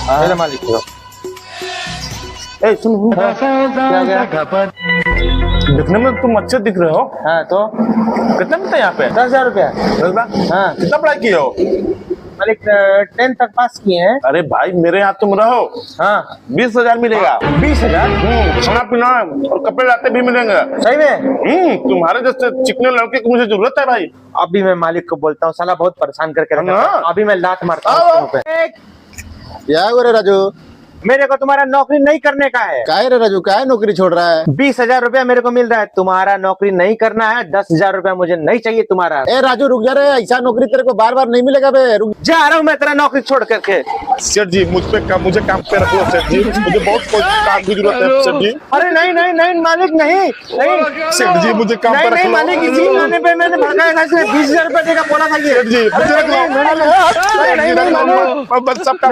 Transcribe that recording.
मेरे मालिक को। ए सुन, क्या गया? दिखने में तुम अच्छे दिख रहे हो। हाँ तो कितना मिलता है यहाँ पे? 10,000 रुपया। 10,000? हाँ कितना पढ़ाई किए हो? मालिक 10 तक पास किए हैं। अरे भाई मेरे यहाँ तुम रहो, हाँ 20,000 मिलेगा। 20,000 खाना पीना और कपड़े लाते भी मिलेंगे। सही में? तुम्हारे जैसे चिकने लड़के की मुझे जरूरत है भाई। अभी मैं मालिक को बोलता हूँ, साला बहुत परेशान करके रखा हाँ। है। अभी मैं लात मारता हूँ आओ। उसके मुंह पे। क्या हो रे राजू? मेरे को तुम्हारा नौकरी नहीं करने का है। काय रे राजू, काय नौकरी छोड़ रहा है? 20,000 रुपया मेरे को मिल रहा है, तुम्हारा नौकरी नहीं करना है। 10,000 रुपया मुझे नहीं चाहिए तुम्हारा। ए राजू रुक जा रे, ऐसा नौकरी तेरे को बार बार नहीं मिलेगा बे, रुक। जा रहा हूँ मैं तेरा नौकरी छोड़ करके। सेठ जी मुझे काम पे रखो सेठ जी, मुझे बहुत काम की जरूरत है सेठ जी। अरे नहीं नहीं नहीं मालिक, नहीं नहीं सेठ जी मुझे काम पे नहीं रख नहीं लो। मालिक, इसी गाने पे मैंने भड़काया था, इसलिए 20,000 रुपया देगा बोला था ये। सेठ जी मुझे रख लो। नहीं, नहीं, नहीं, नहीं, नहीं, नहीं, बस सब काम